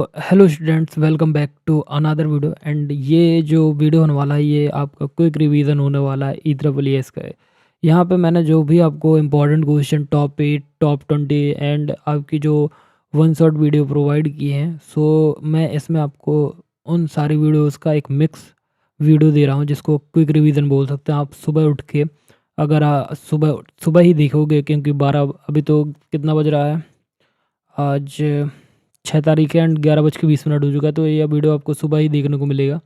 Hello students, welcome back to another video. And ये जो video होने वाला है ये आपका क्विक रिवीजन होने वाला है EEES का है। यहाँ पे मैंने जो भी आपको important question top 8 top 20 and आपकी जो वन शॉट वीडियो प्रोवाइड की हैं, सो मैं इसमें आपको उन सारी वीडियोस का एक मिक्स वीडियो दे रहा हूँ जिसको क्विक रिवीजन बोल सकते हैं। आप सुबह उठ के अगर सुबह सुबह ही देखोगे, क्योंकि 12 अभी तो कितना बज रहा है, आज 6 तारीख है एंड 11:20 हो चुका है, तो ये वीडियो आपको सुबह ही देखने को मिलेगा।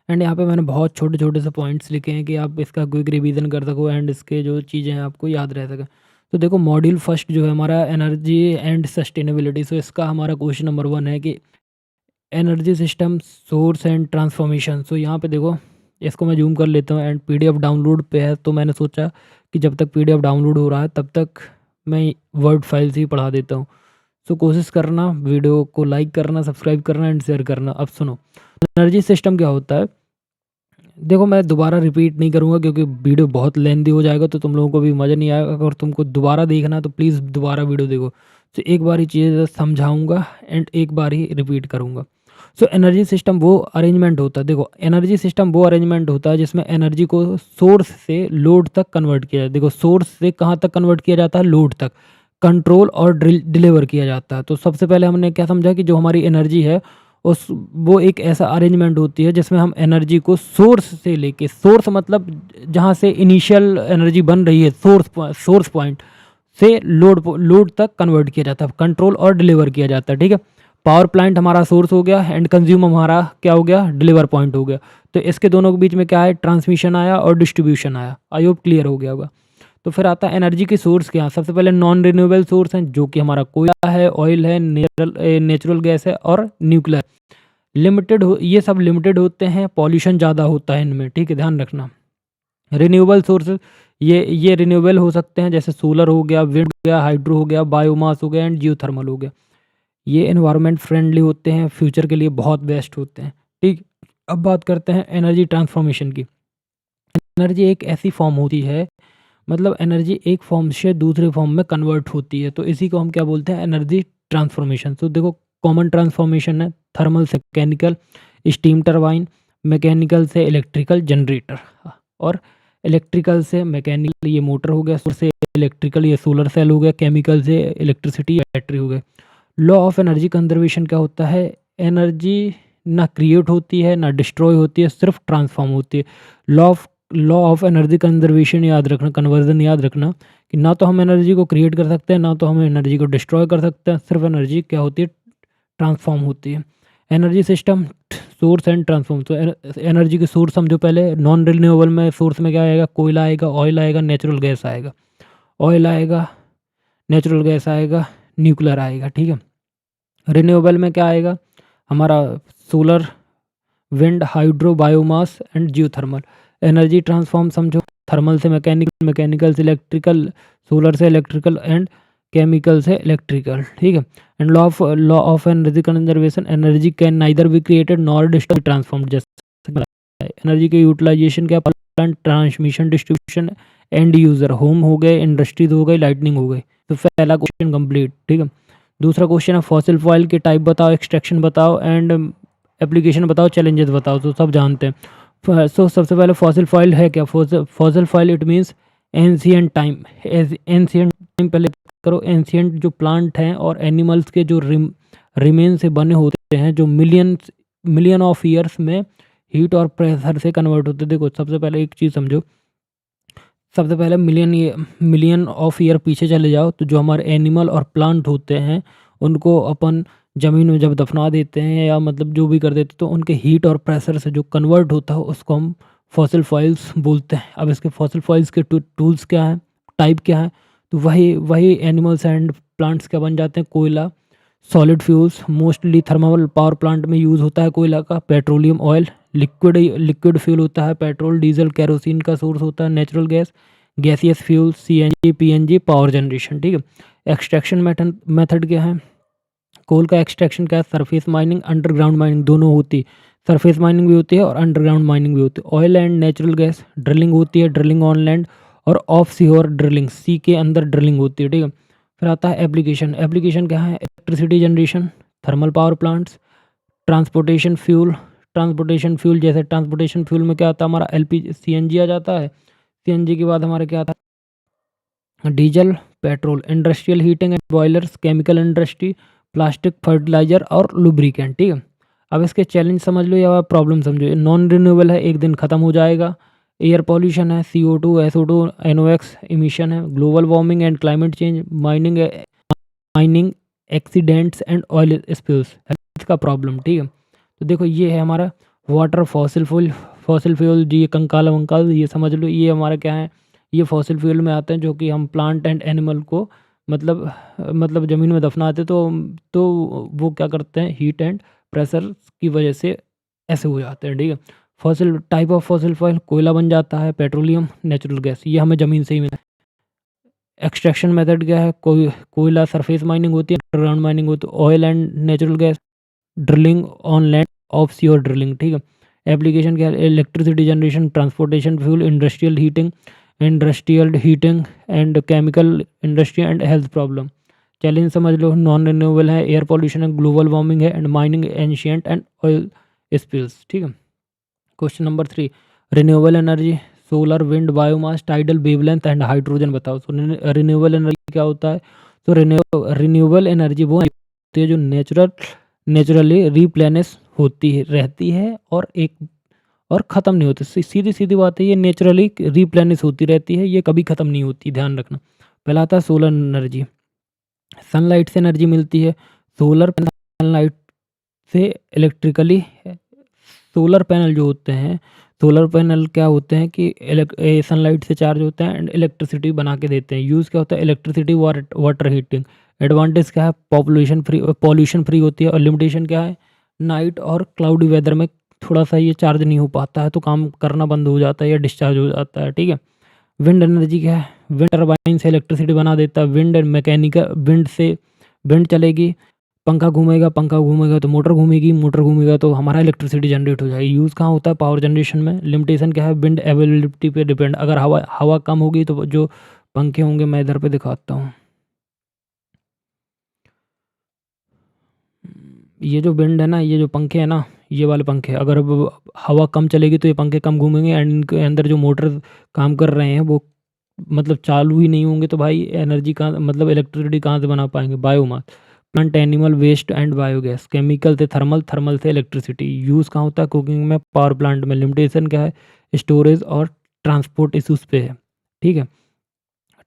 एंड यहाँ पे मैंने बहुत छोटे छोटे से पॉइंट्स लिखे हैं कि आप इसका क्विक रिवीजन कर सको एंड इसके जो चीज़ें हैं आपको याद रह सकें। तो देखो, मॉड्यूल फर्स्ट जो है हमारा एनर्जी एंड सस्टेनेबिलिटी। सो इसका हमारा क्वेश्चन नंबर 1 है कि energy system source and transformation. So यहाँ पे देखो, इसको मैं जूम कर लेता हूँ एंड PDF डाउनलोड पे है, तो मैंने सोचा कि जब तक PDF डाउनलोड हो रहा है तब तक मैं वर्ड फाइल से ही पढ़ा देता हूँ। सो कोशिश करना, वीडियो को लाइक करना, सब्सक्राइब करना एंड शेयर करना। अब सुनो, एनर्जी सिस्टम क्या होता है। देखो, मैं दोबारा रिपीट नहीं करूँगा क्योंकि वीडियो बहुत लेंथी हो जाएगा, तो तुम लोगों को भी मज़ा नहीं आएगा। अगर तुमको दोबारा देखना है तो प्लीज़ दोबारा वीडियो देखो। तो एक बार ही चीज़ें समझाऊंगा एंड एक बार ही रिपीट करूँगा। सो एनर्जी सिस्टम वो अरेंजमेंट होता है, देखो एनर्जी सिस्टम वो अरेंजमेंट होता है जिसमें एनर्जी को सोर्स से लोड तक कन्वर्ट किया जाए। देखो, सोर्स से कहाँ तक कन्वर्ट किया जाता है, लोड तक कंट्रोल और डिलीवर किया जाता है। तो सबसे पहले हमने क्या समझा कि जो हमारी एनर्जी है उस वो एक ऐसा अरेंजमेंट होती है जिसमें हम एनर्जी को सोर्स से लेके, सोर्स मतलब जहाँ से इनिशियल एनर्जी बन रही है, सोर्स पॉइंट से लोड तक कन्वर्ट किया जाता है, कंट्रोल और डिलीवर किया जाता है। ठीक है, पावर प्लांट हमारा सोर्स हो गया एंड कंज्यूम हमारा क्या हो गया, डिलीवर पॉइंट हो गया। तो इसके दोनों के बीच में क्या है, ट्रांसमिशन आया और डिस्ट्रीब्यूशन आया। आई होप क्लियर हो गया होगा। तो फिर आता है एनर्जी के सोर्स क्या। सबसे पहले नॉन रिन्यूएबल सोर्स हैं, जो कि हमारा कोयला है, ऑयल है, नेचुरल गैस है और न्यूक्लियर। लिमिटेड हो, ये सब लिमिटेड होते हैं, पॉल्यूशन ज़्यादा होता है इनमें। ठीक है, ध्यान रखना। रिन्यूएबल सोर्सेज, ये रिन्यूएबल हो सकते हैं, जैसे सोलर हो गया, विंड हो गया, हाइड्रो हो गया, बायोमास हो गया एंड जियोथर्मल हो गया। ये एनवायरनमेंट फ्रेंडली होते हैं, फ्यूचर के लिए बहुत बेस्ट होते हैं। ठीक, अब बात करते हैं एनर्जी ट्रांसफॉर्मेशन की। एनर्जी एक ऐसी फॉर्म होती है, मतलब एनर्जी एक फॉर्म से दूसरे फॉर्म में कन्वर्ट होती है, तो इसी को हम क्या बोलते हैं, एनर्जी ट्रांसफॉर्मेशन। तो देखो, कॉमन ट्रांसफॉर्मेशन है थर्मल से मैकेनिकल, स्टीम टरबाइन, मैकेनिकल से इलेक्ट्रिकल जनरेटर, और इलेक्ट्रिकल से मैकेनिकल ये मोटर हो गया, सोलर से इलेक्ट्रिकल ये सोलर सेल हो गया, केमिकल से इलेक्ट्रिसिटी बैटरी हो गई। लॉ ऑफ एनर्जी कंजर्वेशन क्या होता है, एनर्जी ना क्रिएट होती है ना डिस्ट्रॉय होती है, सिर्फ ट्रांसफॉर्म होती है। लॉ ऑफ एनर्जी कंजर्वेशन याद रखना, कन्वर्जन याद रखना कि ना तो हम एनर्जी को क्रिएट कर सकते हैं ना तो हम एनर्जी को डिस्ट्रॉय कर सकते हैं, सिर्फ एनर्जी क्या होती है, ट्रांसफॉर्म होती है। Energy system source and transform. तो एनर्जी के सोर्स समझो पहले, नॉन रिन्यूएबल में सोर्स में क्या आएगा, कोयला आएगा, ऑयल आएगा, नेचुरल गैस आएगा, ऑयल आएगा, नेचुरल गैस आएगा, न्यूक्लियर आएगा। ठीक है, रिन्यूएबल में क्या आएगा हमारा, solar, wind, hydro, biomass and geothermal. Energy transform समझो, थर्मल से मैकेनिकल, मैकेनिकल से इलेक्ट्रिकल, सोलर से इलेक्ट्रिकल एंड केमिकल से इलेक्ट्रिकल। ठीक है, and law of energy conservation, energy can neither be created nor destroyed transformed. जैसे एनर्जी के utilisation क्या, plant, transmission, distribution, and user, home हो गए, इंडस्ट्रीज हो गई, लाइटनिंग हो गई। तो पहला क्वेश्चन कंप्लीट। ठीक है, दूसरा क्वेश्चन है फॉसिल फॉइल के टाइप बताओ, एक्सट्रैक्शन बताओ एंड एप्लीकेशन बताओ, चैलेंजेस बताओ। तो सब जानते हैं। सो सबसे पहले फॉसिल फॉइल है क्या, fossil foil it means ancient time. Ancient time पहले करो, एंशियंट जो प्लांट हैं और एनिमल्स के जो रिमेन से बने होते हैं, जो मिलियन ऑफ ईयर्स में हीट और प्रेशर से कन्वर्ट होते हैं। देखो, सबसे पहले एक चीज़ समझो, सबसे पहले मिलियन ऑफ ईयर पीछे चले जाओ, तो जो हमारे एनिमल और प्लांट होते हैं उनको अपन ज़मीन में जब दफना देते हैं या मतलब जो भी कर देते हैं, तो उनके हीट और प्रेशर से जो कन्वर्ट होता है उसको हम फॉसिल फॉइल्स बोलते हैं। अब इसके फॉसिल फॉइल्स के टूल्स क्या हैं, टाइप क्या है, तो वही वही एनिमल्स एंड प्लांट्स क्या बन जाते हैं, कोयला, solid fuels, mostly thermal power plant में यूज़ होता है कोयला का, पेट्रोलियम ऑयल, लिक्विड फ्यूल होता है, पेट्रोल, डीजल, केरोसिन का सोर्स होता है, natural gas, gaseous fuel, CNG, PNG, power generation. ठीक है, एक्सट्रैक्शन मेथड क्या है, कोल का एक्सट्रैक्शन क्या है, सरफेस माइनिंग, अंडरग्राउंड माइनिंग दोनों होती है, सरफेस माइनिंग भी होती है और अंडरग्राउंड माइनिंग भी होती है। Oil and natural gas drilling होती है, ड्रिलिंग ऑन लैंड और ऑफ सी और ड्रिलिंग, सी के अंदर ड्रिलिंग होती है। ठीक है, फिर आता है एप्लीकेशन। एप्लीकेशन क्या है, electricity generation, thermal power plants, transportation fuel जैसे ट्रांसपोर्टेशन फ्यूल में क्या आता है हमारा एलपीजी सीएनजी आ जाता है। सीएनजी के बाद हमारा क्या आता है diesel, petrol, industrial heating and boilers, chemical industry, plastic, fertiliser और लुब्रिकेंट। ठीक है, अब इसके चैलेंज समझ लो या प्रॉब्लम समझो। नॉन रिन्यूएबल है, एक दिन ख़त्म हो जाएगा। एयर पॉल्यूशन है, CO2, SO2, NOx इमिशन है। Global warming and climate change, mining accidents and oil spills, health का प्रॉब्लम। ठीक है, तो देखो ये है हमारा वाटर, फॉसिल फ्यूल जी, कंकाल वंकाल ये समझ लो, ये हमारा क्या है, ये फॉसिल फ्यूल में आते हैं जो कि हम प्लांट एंड एनिमल को मतलब ज़मीन में दफनाते तो वो क्या करते हैं, हीट एंड प्रेशर की वजह से ऐसे हो जाते हैं। ठीक है, fossil type of fossil fuel कोयला बन जाता है, पेट्रोलियम, नेचुरल गैस, ये हमें ज़मीन से ही मिलता है। एक्सट्रैक्शन मेथड क्या है, कोयला सरफेस माइनिंग होती है, अंडरग्राउंड माइनिंग होती है, oil and natural gas, drilling on land, off sea drilling. ठीक है, एप्लीकेशन क्या है, electricity generation, transportation fuel, industrial heating and chemical industry and health problem. Challenge समझ लो, नॉन रिन्यूएबल है, एयर पॉल्यूशन है, ग्लोबल वार्मिंग है and mining ancient and oil spills. ठीक है, question number 3, renewable energy, solar, wind, biomass, tidal, wavelength and hydrogen बताओ। तो renewable energy क्या होता है, तो रिन्यूएबल एनर्जी वो होती है जो नेचुरली रिप्लेनिश रहती है और ख़त्म नहीं होती। सीधी सीधी बात है, ये नेचुरली रिप्लेनिश होती रहती है, ये कभी ख़त्म नहीं होती, ध्यान रखना। पहला आता है सोलर एनर्जी, सनलाइट से एनर्जी मिलती है। सनलाइट से इलेक्ट्रिकली, सोलर पैनल जो होते हैं, सोलर पैनल क्या होते हैं कि सनलाइट से चार्ज होते हैं एंड इलेक्ट्रिसिटी बना के देते हैं। यूज़ क्या होता है, इलेक्ट्रिसिटी, वाटर हीटिंग। एडवांटेज क्या है, पॉल्यूशन फ्री होती है। और लिमिटेशन क्या है, नाइट और क्लाउडी वेदर में थोड़ा सा ये चार्ज नहीं हो पाता है तो काम करना बंद हो जाता है या डिस्चार्ज हो जाता है। ठीक है, विंड एनर्जी क्या है, विंड टर्बाइन से इलेक्ट्रिसिटी बना देता है। विंड एंड मैकेनिकल, विंड चलेगी, पंखा घूमेगा तो मोटर घूमेगा तो हमारा इलेक्ट्रिसिटी जनरेट हो जाएगी। यूज़ कहाँ होता है, पावर जनरेशन में। लिमिटेशन क्या है, विंड अवेलेबिलिटी पे डिपेंड, अगर हवा कम होगी तो जो पंखे होंगे, मैं इधर पे दिखाता हूँ, ये जो विंड है ना, ये जो पंखे हैं ना, ये वाले पंखे, अगर हवा कम चलेगी तो ये पंखे कम घूमेंगे एंड इनके अंदर जो मोटर काम कर रहे हैं वो मतलब चालू ही नहीं होंगे तो भाई एनर्जी कहाँ, मतलब इलेक्ट्रिसिटी कहाँ से बना पाएंगे। Biomass, plant animal waste and biogas. Chemical से थर्मल से इलेक्ट्रिसिटी। यूज़ कहाँ होता है, कुकिंग में, पावर प्लांट में। लिमिटेशन क्या है, स्टोरेज और ट्रांसपोर्ट इशूज़ पे है। ठीक है,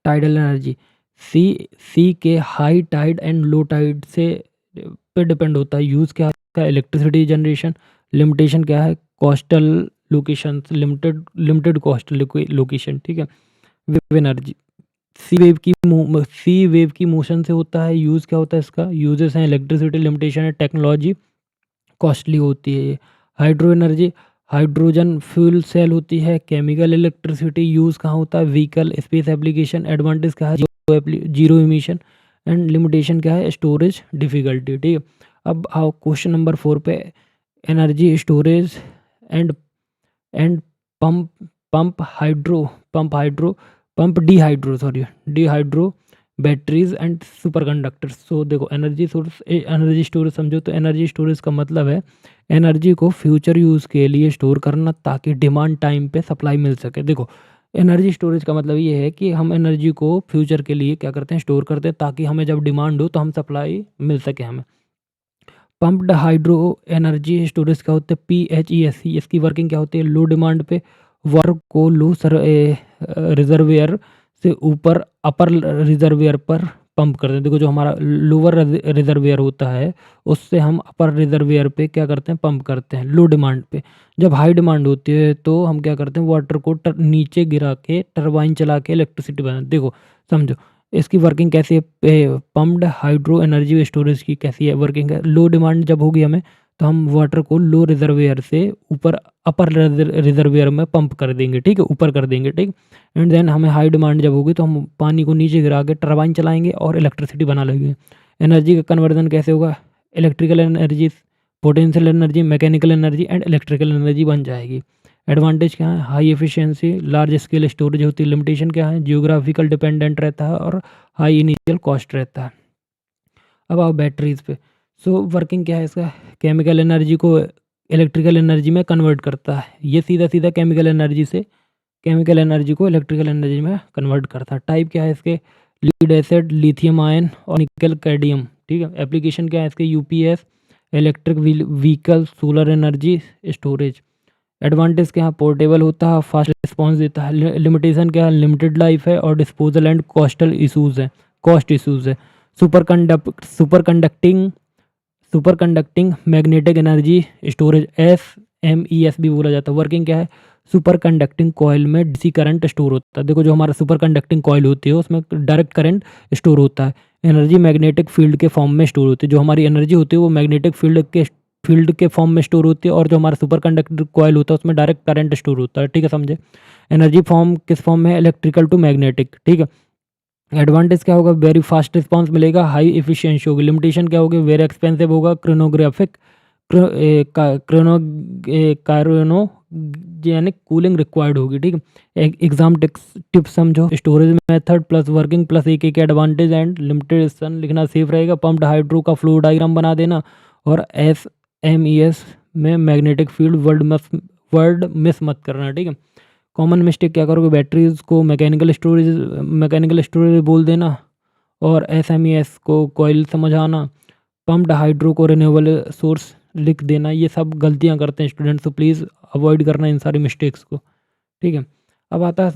टाइडल एनर्जी, सी के high tide and low tide से पे डिपेंड होता है। यूज़ क्या है, इलेक्ट्रिसिटी जनरेशन। लिमिटेशन क्या है, coastal location, limited coastal location. ठीक है, वेव एनर्जी, सी वेव की मोशन से होता है। यूज़ क्या होता है इसका, यूजेस हैं, इलेक्ट्रिसिटी, लिमिटेशन है, टेक्नोलॉजी कॉस्टली होती है ये। Hydro energy, hydrogen fuel cell होती है। केमिकल इलेक्ट्रिसिटी, यूज़ कहाँ होता है, व्हीकल, स्पेस एप्लीकेशन। एडवांटेज क्या है, जीरो इमिशन एंड लिमिटेशन क्या है, स्टोरेज डिफ़िकल्टी। ठीक है, अब आओ क्वेश्चन नंबर 4 पे, energy storage and and pump hydro batteries and superconductors. So देखो, एनर्जी स्टोरेज समझो तो एनर्जी स्टोरेज का मतलब है एनर्जी को फ्यूचर यूज़ के लिए स्टोर करना ताकि डिमांड टाइम पे सप्लाई मिल सके। देखो, एनर्जी स्टोरेज का मतलब ये है कि हम एनर्जी को फ्यूचर के लिए क्या करते हैं, स्टोर करते हैं ताकि हमें जब डिमांड हो तो हम सप्लाई मिल सके हमें। पंप्ड हाइड्रो एनर्जी स्टोरेज क्या होते हैं, PHESC। इसकी वर्किंग क्या होती है, लो डिमांड पे वाटर को रिजर्वियर से ऊपर अपर रिजर्वियर पर पंप करते हैं। देखो, जो हमारा लोअर रिजर्वियर होता है उससे हम अपर रिजर्वियर पे क्या करते हैं, पंप करते हैं लो डिमांड पे। जब हाई डिमांड होती है तो हम क्या करते हैं, वाटर को नीचे गिरा के टरबाइन चला के इलेक्ट्रिसिटी बनाते। देखो समझो, इसकी वर्किंग कैसी है, पम्प्ड हाइड्रो एनर्जी स्टोरेज की कैसी है वर्किंग है। लो डिमांड जब होगी हमें तो हम वाटर को लो रिजर्वियर से ऊपर अपर रिजर्वियर में पंप कर देंगे। ठीक है, ऊपर कर देंगे। ठीक, एंड देन हमें हाई डिमांड जब होगी तो हम पानी को नीचे गिरा के टरबाइन चलाएंगे और इलेक्ट्रिसिटी बना लेंगे। एनर्जी का कन्वर्जन कैसे होगा, electrical energy, potential energy, mechanical energy and electrical energy बन जाएगी। एडवांटेज क्या है, high efficiency, large scale storage होती है। लिमिटेशन क्या है, जियोग्राफिकल डिपेंडेंट रहता है और हाई इनिशियल कॉस्ट रहता है। अब आओ बैटरीज पे। सो वर्किंग क्या है इसका, केमिकल एनर्जी को इलेक्ट्रिकल एनर्जी में कन्वर्ट करता है। ये सीधा सीधा केमिकल एनर्जी को इलेक्ट्रिकल एनर्जी में कन्वर्ट करता है। टाइप क्या है इसके, लीड एसिड, लिथियम आयन और निकल कैडमियम। ठीक है, एप्लीकेशन क्या है इसके, UPS, electric vehicle, solar energy storage. Advantage क्या है, पोर्टेबल होता है, फास्ट रिस्पॉन्स देता है। लिमिटेशन क्या है, लिमिटेड लाइफ है और डिस्पोजल एंड कॉस्ट इशूज़ है। Super conducting magnetic energy storage, SMES भी बोला जाता है। वर्किंग क्या है, सुपर कंडक्टिंग कॉयल में डीसी करंट स्टोर होता है। देखो जो हमारा सुपर कंडक्टिंग कॉयल होती है उसमें डायरेक्ट करंट स्टोर होता है। एनर्जी मैग्नेटिक फील्ड के फॉर्म में स्टोर होती है। जो हमारी एनर्जी होती है वो मैग्नेटिक फील्ड के फॉर्म में स्टोर होती है, और जो हमारा सुपर कंडक्टर कॉयल होता है उसमें डायरेक्ट करंट स्टोर होता है। ठीक है, समझे। एनर्जी फॉर्म किस फॉर्म में है, इलेक्ट्रिकल टू मैग्नेटिक। ठीक है, एडवांटेज क्या होगा, वेरी फास्ट रिस्पांस मिलेगा, हाई एफिशिएंसी होगी। लिमिटेशन क्या होगी, वेरी एक्सपेंसिव होगा, क्रोनोजेनिक कूलिंग रिक्वायर्ड होगी। ठीक है, एग्जाम टिप्स समझो, storage method plus working plus एक एक एडवांटेज एंड लिमिटेशन लिखना सेफ रहेगा। पम्प्ड हाइड्रो का फ्लो डायग्राम बना देना, और SMES में मैग्नेटिक फील्ड वर्ड मिस मत करना। ठीक है, कॉमन मिस्टेक क्या करोगे, बैटरीज को मैकेनिकल स्टोरेज बोल देना, और SMES को कॉइल समझाना, पम्प्ड हाइड्रो को रिन्यूएबल सोर्स लिख देना। ये सब गलतियां करते हैं स्टूडेंट्स, तो प्लीज़ अवॉइड करना इन सारी मिस्टेक्स को। ठीक है, अब आता है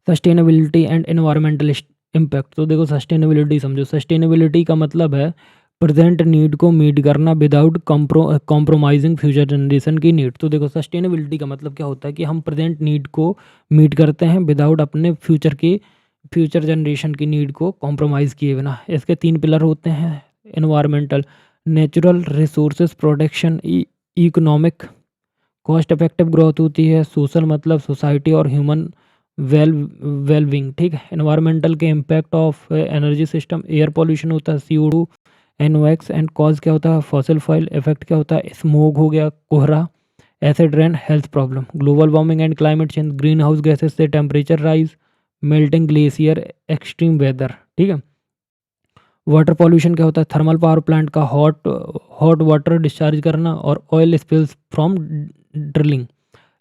सस्टेनेबिलिटी एंड एनवायरमेंटल इम्पैक्ट। तो देखो सस्टेनेबिलिटी समझो, सस्टेनेबिलिटी का मतलब है प्रेजेंट नीड को मीट करना विदाउट कॉम्प्रोमाइजिंग फ्यूचर जनरेशन की नीड। तो देखो सस्टेनेबिलिटी का मतलब क्या होता है कि हम प्रेजेंट नीड को मीट करते हैं विदाउट अपने फ्यूचर जनरेशन की नीड को कॉम्प्रोमाइज़ किए बिना। इसके 3 पिलर होते हैं, environmental, natural resources protection, economic cost effective growth होती है, सोशल मतलब सोसाइटी और ह्यूमन वेलबिंग। ठीक है, एनवायरमेंटल के impact of energy system, air pollution होता है, CO2, NOx, एंड कॉज क्या होता है, फॉसिल फॉइल। इफेक्ट क्या होता है, स्मोक हो गया, कोहरा, acid rain, health problem. Global warming and climate change, greenhouse gases से temperature rise, melting glacier, extreme weather. ठीक है, वाटर पॉल्यूशन क्या होता है, थर्मल पावर प्लांट का हॉट वाटर डिस्चार्ज करना, और oil spills from drilling.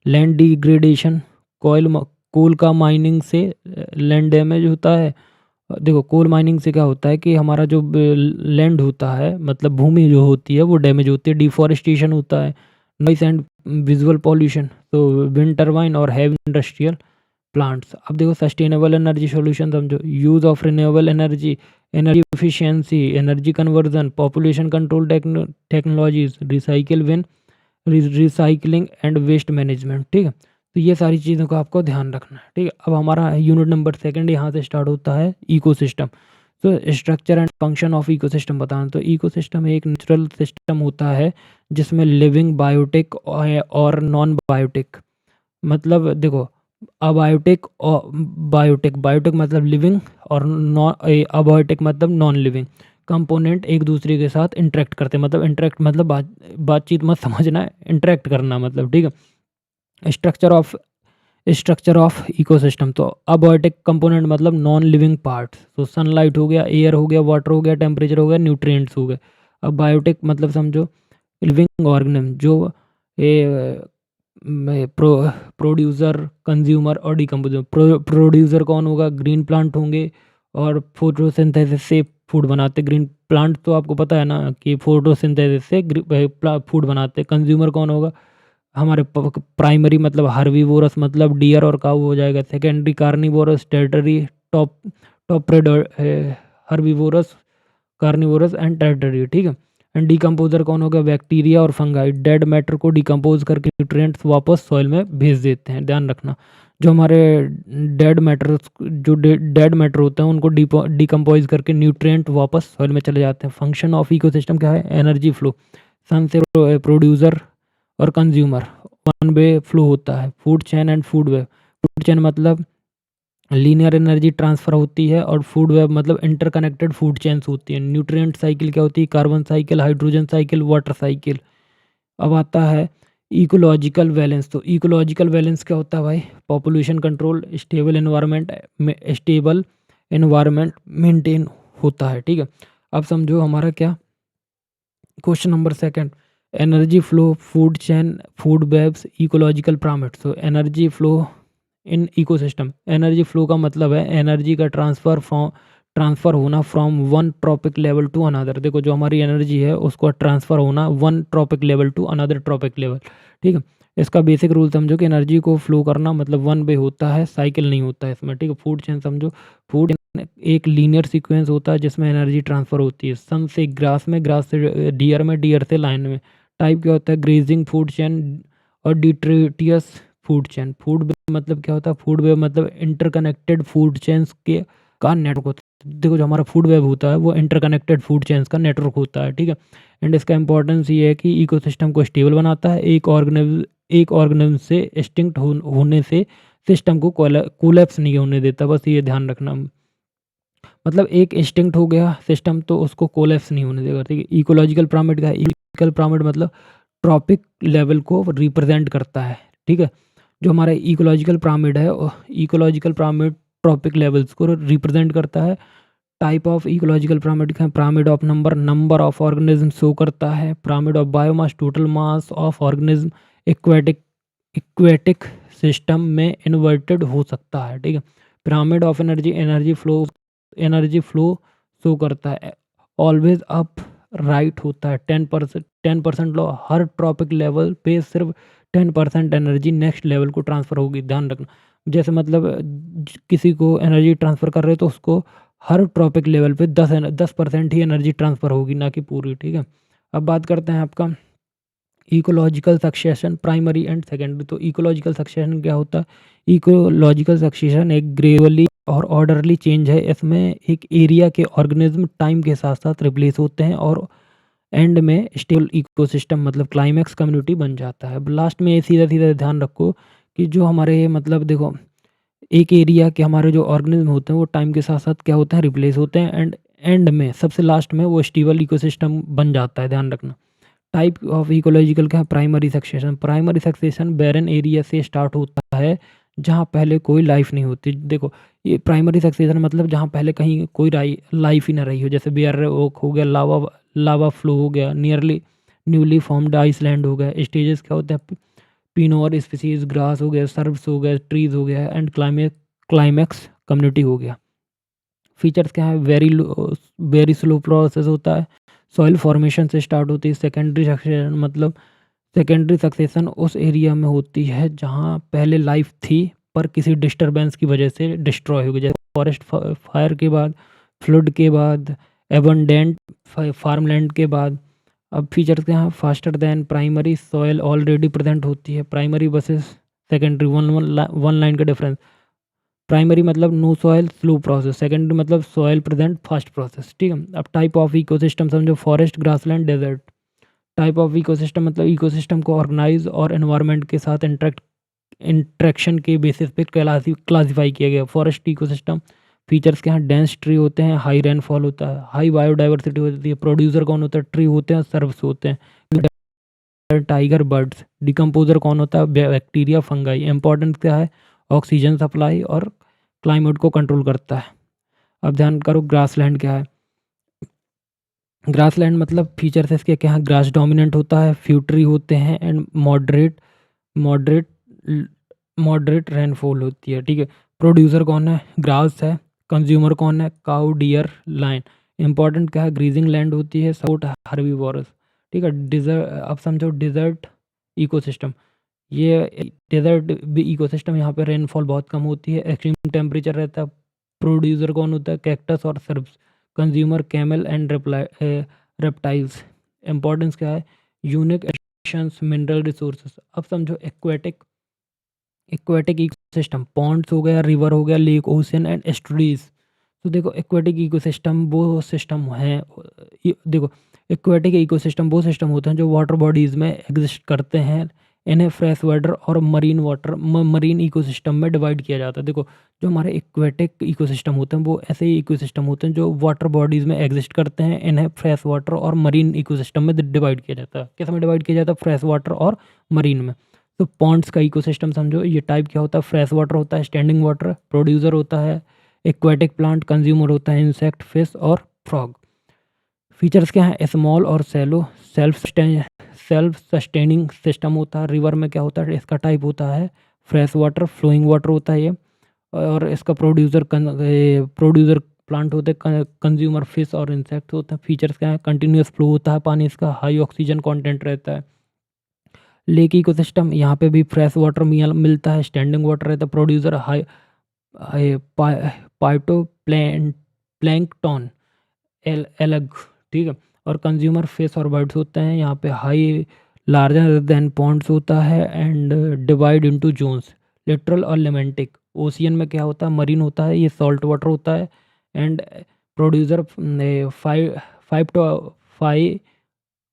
Land degradation, coal का माइनिंग से लैंड डैमेज होता है। देखो कोल माइनिंग से क्या होता है कि हमारा जो लैंड होता है, मतलब भूमि जो होती है वो डैमेज होती है। डिफॉरेस्टेशन होता है, नॉइस एंड विजुअल पॉल्यूशन, तो विंड टर्बाइन और हैवी इंडस्ट्रियल प्लांट्स। अब देखो सस्टेनेबल एनर्जी सॉल्यूशन समझो, use of renewable energy, energy efficiency, energy conversion, population control technologies, recycling and waste management. ठीक है, तो ये सारी चीज़ों का आपको ध्यान रखना है। ठीक है, अब हमारा यूनिट नंबर 2 यहाँ से स्टार्ट होता है, इकोसिस्टम। तो structure and function of ecosystem बताना। तो इकोसिस्टम एक नेचुरल सिस्टम होता है जिसमें लिविंग, बायोटिक और नॉन बायोटिक, मतलब देखो अबायोटिक और बायोटिक मतलब लिविंग, और नॉन अबायोटिक मतलब नॉन लिविंग कंपोनेंट एक दूसरे के साथ इंटरेक्ट करते हैं। मतलब इंटरेक्ट मतलब बातचीत मत समझना, इंटरेक्ट करना मतलब। ठीक है, स्ट्रक्चर ऑफ इकोसिस्टम। तो अबायोटिक कंपोनेंट मतलब नॉन लिविंग पार्ट्स, तो सनलाइट हो गया, एयर हो गया, वाटर हो गया, टेम्परेचर हो गया, न्यूट्रिएंट्स हो गए। अब बायोटिक मतलब समझो लिविंग ऑर्गेनिज्म, जो प्रोड्यूसर, कंज्यूमर और डिकम्पोजर। प्रोड्यूसर कौन होगा, ग्रीन प्लांट होंगे, और फोटोसिंथेसिस से फूड बनाते। ग्रीन प्लांट तो आपको पता है ना कि फोटोसिंथेसिस से फूड बनाते। कंज्यूमर कौन होगा, हमारे प्राइमरी मतलब हर्बीवोरस मतलब डियर और काऊ हो जाएगा। Secondary carnivores, tertiary top predator herbivores, carnivores and tertiary. ठीक है, एंड डिकम्पोजर कौन होगा, बैक्टीरिया और फंगाई। डेड मैटर को डिकम्पोज करके न्यूट्रिएंट्स वापस सॉइल में भेज देते हैं। ध्यान रखना, जो हमारे डेड मैटर होते हैं उनको डिकम्पोज करके न्यूट्रिएंट वापस सॉइल में चले जाते हैं। फंक्शन ऑफ इकोसिस्टम क्या है, एनर्जी फ्लो, सन से प्रोड्यूसर और कंज्यूमर वन वे फ्लो होता है। Food chain and food web, food chain मतलब लीनियर एनर्जी ट्रांसफ़र होती है, और फूड वेब मतलब इंटरकनेक्टेड फूड चेन्स होती हैं। न्यूट्रिएंट साइकिल क्या होती है, carbon cycle, hydrogen cycle, water cycle. अब आता है इकोलॉजिकल बैलेंस। तो इकोलॉजिकल बैलेंस क्या होता है भाई, population control, stable environment maintain होता है। ठीक है, अब समझो हमारा क्या question number second, energy flow, food chain, food webs, ecological pyramid. So energy flow in ecosystem. Energy flow का मतलब है एनर्जी का ट्रांसफ़र होना from one trophic level to another. देखो जो हमारी एनर्जी है उसको ट्रांसफ़र होना one trophic level to another trophic level, ठीक है। इसका बेसिक रूल समझो कि एनर्जी को फ्लो करना मतलब वन वे होता है, साइकिल नहीं होता है इसमें, ठीक है। फूड चेन समझो, फूड एक लीनियर सीक्वेंस होता है जिसमें एनर्जी ट्रांसफ़र होती है, सन से ग्रास में, ग्रास से डियर में, डियर से लाइन में। टाइप क्या होता है, ग्रेजिंग फूड चेन और डिट्रिटियस फूड चेन। फूड वेब मतलब क्या होता है, फूड वेब मतलब इंटरकनेक्टेड फूड चेन्स के का नेटवर्क होता है। देखो जो हमारा फूड वेब होता है वो इंटरकनेक्टेड फूड चेन्स का नेटवर्क होता है, ठीक है। एंड इसका इंपॉर्टेंस ये है कि इकोसिस्टम को स्टेबल बनाता है। एक ऑर्गेनिज्म से एक्सटिंक्ट होने से सिस्टम को कोलैप्स नहीं होने देता, बस ये ध्यान रखना। मतलब एक एक्सटिंक्ट हो गया सिस्टम तो उसको कोलैप्स नहीं होने देगा, ठीक है। इकोलॉजिकल पिरामिड का, इकोलॉजिकल पिरामिड मतलब ट्रॉपिक लेवल को रिप्रेजेंट करता है, ठीक है। जो हमारा इकोलॉजिकल पिरामिड है, इकोलॉजिकल पिरामिड ट्रॉपिक लेवल्स को रिप्रेजेंट करता है। टाइप ऑफ इकोलॉजिकल पिरामिड का, pyramid of number of organism show करता है। Pyramid of biomass, total mass of organism. Aquatic system में इन्वर्टेड हो सकता है, ठीक है। Pyramid of energy, energy flow show करता है, ऑलवेज अप राइट होता है। 10% लो, हर ट्रॉपिक लेवल पे सिर्फ 10% एनर्जी नेक्स्ट लेवल को ट्रांसफ़र होगी, ध्यान रखना। जैसे मतलब किसी को एनर्जी ट्रांसफ़र कर रहे हो तो उसको हर ट्रॉपिक लेवल पे 10% ही एनर्जी ट्रांसफ़र होगी, ना कि पूरी, ठीक है। अब बात करते हैं आपका ecological succession, primary and secondary. तो इकोलॉजिकल सक्सेशन क्या होता है, इकोलॉजिकल सक्सेशन एक ग्रेजुअली और ऑर्डरली चेंज है। इसमें एक एरिया के ऑर्गेनिज्म टाइम के साथ साथ रिप्लेस होते हैं और एंड में स्टेबल इकोसिस्टम मतलब क्लाइमैक्स कम्युनिटी बन जाता है। अब लास्ट में सीधा सीधा ध्यान रखो कि जो हमारे मतलब देखो एक एरिया के हमारे जो ऑर्गेनिज्म होते हैं वो टाइम के साथ साथ क्या होते हैं, रिप्लेस होते हैं, एंड एंड में सबसे लास्ट में वो स्टेबल इकोसिस्टम बन जाता है, ध्यान रखना। टाइप ऑफ इकोलॉजिकल का है प्राइमरी सक्सेशन। प्राइमरी सक्सेशन बैरन एरिया से स्टार्ट होता है जहाँ पहले कोई लाइफ नहीं होती। देखो ये प्राइमरी सक्सेशन मतलब जहाँ पहले कहीं कोई लाइफ ही ना रही हो, जैसे बेयर ओक हो गया, लावा फ्लो हो गया, नियरली न्यूली फॉर्म्ड आइसलैंड हो गया। स्टेजेस क्या होते हैं, पिनोर स्पीसीज, ग्रास हो गया, सर्व्स हो गया, ट्रीज हो गया, एंड क्लाइमैक्स कम्युनिटी हो गया। फीचर्स क्या है, वेरी स्लो प्रोसेस होता है, सॉइल फॉर्मेशन से स्टार्ट होती है। सेकेंडरी सक्सेशन मतलब सेकेंडरी सक्सेशन उस एरिया में होती है जहाँ पहले लाइफ थी पर किसी डिस्टरबेंस की वजह से डिस्ट्रॉय हो गई, जैसे फॉरेस्ट फायर के बाद, फ्लड के बाद, एबंडेंट फार्मलैंड के बाद। अब फीचर्स क्या हैं, faster than primary, soil already present होती है। Primary versus secondary, one line का डिफरेंस। प्राइमरी मतलब no soil slow process, secondary मतलब सॉइल प्रेजेंट फास्ट प्रोसेस, ठीक है। अब टाइप ऑफ इकोसिस्टम समझो, forest, grassland, desert. Type of ecosystem मतलब इकोसिस्टम को ऑर्गेनाइज और एनवायरनमेंट के साथ इंट्रैक्शन के बेसिस पे क्लासीफाई किया गया। फॉरेस्ट इकोसिस्टम फीचर्स के यहाँ डेंस ट्री होते हैं, हाई रेनफॉल होता है, हाई बायोडाइवर्सिटी होती है। प्रोड्यूसर कौन होता है, ट्री होते हैं, सर्व्स होते हैं, टाइगर, बर्ड्स। डिकम्पोजर कौन होता है, बैक्टीरिया, फंगाई। इंपॉर्टेंट क्या है, ऑक्सीजन सप्लाई और क्लाइमेट को कंट्रोल करता है। अब ध्यान करो ग्रासलैंड क्या है। ग्रासलैंड मतलब फीचर्स इसके क्या है, ग्रास डोमिनेंट होता है, फ्यू ट्री होते हैं, एंड मॉडरेट मॉडरेट रेनफॉल होती है, ठीक है। प्रोड्यूसर कौन है, ग्रास है। कंज्यूमर कौन है, काउ, डियर, लाइन। इंपॉर्टेंट क्या है, ग्रीजिंग लैंड होती है, सपोर्ट हर्बीवोरस, ठीक है। डिजर्ट, अब समझो डिजर्ट इकोसिस्टम। ये डेजर्ट इकोसिस्टम, यहाँ पे रेनफॉल बहुत कम होती है, एक्सट्रीम टेम्परेचर रहता है। प्रोड्यूसर कौन होता है, कैक्टस और shrubs. Consumer camel and reptiles. Importance क्या है, यूनिक एडिशंस, मिनरल रिसोर्सेज। अब समझो एक्वेटिक इकोसिस्टम, पॉन्ड्स हो गया, रिवर हो गया, लेक, ओशन एंड एस्टुरीज। तो देखो एक्वेटिक इकोसिस्टम वो सिस्टम है, देखो एक्वेटिक इकोसिस्टम वो सिस्टम होते हैं जो वाटर बॉडीज़ में एग्जिस्ट करते हैं। इन्हें फ्रेश वाटर और मरीन इकोसिस्टम में डिवाइड किया जाता है। देखो जो हमारे एक्वेटिक इकोसिस्टम होते हैं वो ऐसे ही इकोसिस्टम होते हैं जो वाटर बॉडीज़ में एग्जिस्ट करते हैं। इन्हें फ्रेश वाटर और मरीन इकोसिस्टम में डिवाइड किया जाता है। किस में डिवाइड किया जाता है, फ्रेश वाटर और मरीन में। तो पॉन्ड्स का इकोसिस्टम समझो, ये टाइप क्या होता है, फ्रेश वाटर होता है, स्टैंडिंग वाटर। प्रोड्यूसर होता है एक्वेटिक प्लांट, कंज्यूमर होता है इंसेक्ट, फिश और फ्रॉग। फीचर्स क्या हैं, स्मॉल और सैलो, सेल्फ सस्टेनिंग सिस्टम होता है। रिवर में क्या होता है, इसका टाइप होता है फ्रेश वाटर, फ्लोइंग वाटर होता है ये, और इसका प्रोड्यूसर प्लांट होते हैं, कंज्यूमर फिश और इंसेक्ट होते हैं। फीचर्स क्या है, कंटिन्यूस फ्लो होता है पानी इसका, हाई ऑक्सीजन कंटेंट रहता है। लेक इकोसिस्टम, यहाँ पे भी फ्रेश वाटर मिलता है, स्टैंडिंग वाटर रहता है, प्रोड्यूसर हाई पाइटो प्लैंकटन अलग, ठीक है। और कंज्यूमर फिश और बर्ड्स होते हैं, यहाँ पे हाई लार्जर देन पॉन्ड्स होता है and divide into zones, littoral और लिमेंटिक। ओशियन में क्या होता है, मरीन होता है, ये सॉल्ट वाटर होता है and producer five five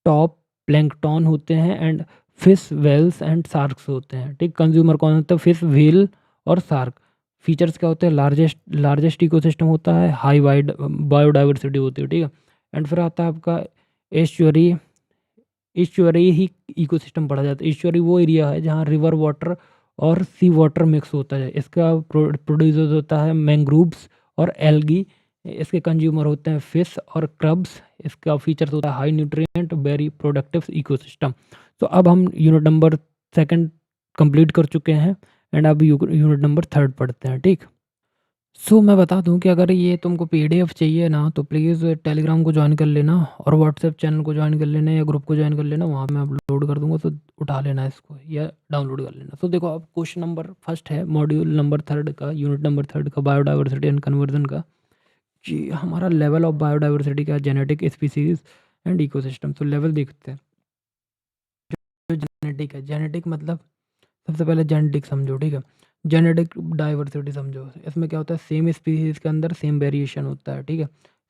top plankton होते हैं and fish whales and sharks होते हैं, ठीक। कंज्यूमर कौन होता है, फिश व्हेल और शार्क। फीचर्स क्या होते हैं, लार्जेस्ट इकोसिस्टम होता है, हाई वाइड बायोडाइवर्सिटी होती है, ठीक है। एंड फिर आता है आपका एस्चुअरी। ईश्वरीय ही इकोसिस्टम पढ़ा जाता है। ईश्वरी वो एरिया है जहाँ रिवर वाटर और सी वाटर मिक्स होता है, इसका प्रोड्यूसर होता है मैंग्रोव्स और एल्गी। इसके कंज्यूमर होते हैं फिश और क्रब्स। इसका फीचर्स होता है high nutrient very productive ecosystem. तो अब हम यूनिट नंबर सेकंड कंप्लीट कर चुके हैं एंड अब यूनिट नंबर थर्ड पढ़ते हैं, ठीक। मैं बता दूं कि अगर ये तुमको पीडीएफ चाहिए ना तो प्लीज़ टेलीग्राम को ज्वाइन कर लेना और व्हाट्सएप चैनल को ज्वाइन कर लेना या ग्रुप को ज्वाइन कर लेना, वहाँ मैं अपलोड कर दूंगा, तो उठा लेना इसको या डाउनलोड कर लेना। देखो, अब क्वेश्चन नंबर फर्स्ट है मॉड्यूल नंबर थर्ड का, यूनिट नंबर थर्ड का, बायोडाइवर्सिटी एंड कन्वर्जन का, कि हमारा लेवल ऑफ बायोडाइवर्सिटी का, genetic, species and ecosystem. Level देखते हैं। जो जेनेटिक है, जेनेटिक मतलब सबसे पहले जेनेटिक समझो, ठीक है। जेनेटिक डाइवर्सिटी समझो, इसमें क्या होता है, सेम स्पीसीज के अंदर सेम वेरिएशन होता है, ठीक है।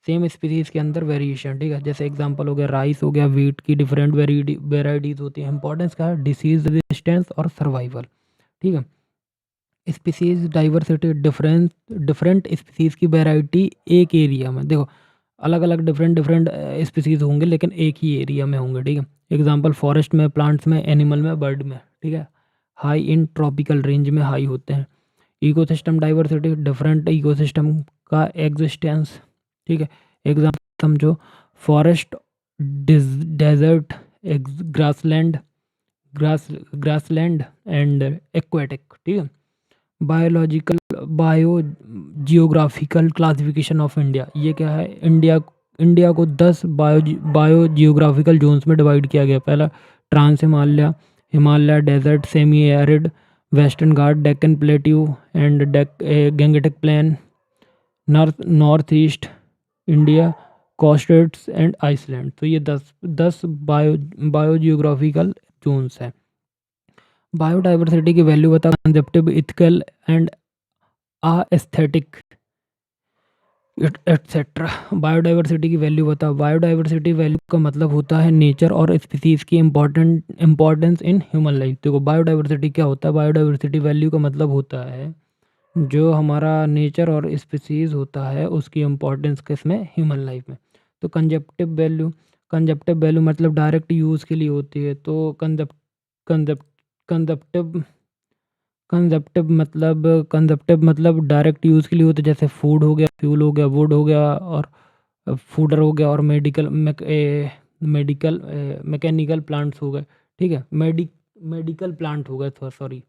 सेम स्पीसीज के अंदर वेरिएशन, ठीक है। जैसे एग्जांपल हो गया राइस हो गया, वीट की डिफरेंट वेराइटीज होती है। इंपॉर्टेंस क्या है, डिसीज रेजिस्टेंस और सर्वाइवल, ठीक है। स्पीसीज डाइवर्सिटी, डिफरेंट स्पीसीज की वेराइटी एक एरिया में, देखो अलग अलग डिफरेंट स्पीसीज होंगे लेकिन एक ही एरिया में होंगे, ठीक है। एग्जांपल फॉरेस्ट में, प्लांट्स में, एनिमल में, बर्ड में, ठीक है। हाई इन ट्रॉपिकल रेंज में हाई होते हैं। इकोसिस्टम डाइवर्सिटी, डिफरेंट इकोसिस्टम का एग्जिस्टेंस, ठीक है। एग्जांपल समझो, forest, desert, grassland, grassland and aquatic, ठीक है। Biological bio geographical classification of India, ये क्या है, इंडिया को 10 बायो जियोग्राफिकल जोन्स में डिवाइड किया गया। पहला trans Himalaya, Himalaya desert, semi arid, western Ghat, Deccan plateau and Gangetic plain, north east India, coasts and islands. तो ये 10 बायो जियोग्राफिकल जोन्स हैं। बायोडाइवर्सिटी की वैल्यू बता, consumptive, ethical and aesthetic etcetera. Biodiversity की वैल्यू बता, बायोडाइवर्सिटी वैल्यू का मतलब होता है नेचर और स्पीसीज की इम्पोर्टेंस इन ह्यूमन लाइफ। देखो बायोडाइवर्सिटी क्या होता है, बायोडाइवर्सिटी वैल्यू का मतलब होता है जो हमारा नेचर और स्पीसीज होता है उसकी इम्पोर्टेंस किसमें, ह्यूमन लाइफ में। तो कंजप्टिव वैल्यू मतलब डायरेक्ट यूज़ के लिए होती है। तो कंजप्ट कंजप्टिव कंजप्टिव मतलब डायरेक्ट यूज़ के लिए होते हैं, जैसे फूड हो गया, फ्यूल हो गया, वुड हो गया और फूडर हो गया, और मैकेनिकल प्लांट्स हो गए, ठीक है। मेडिकल प्लांट हो गए, सॉरी,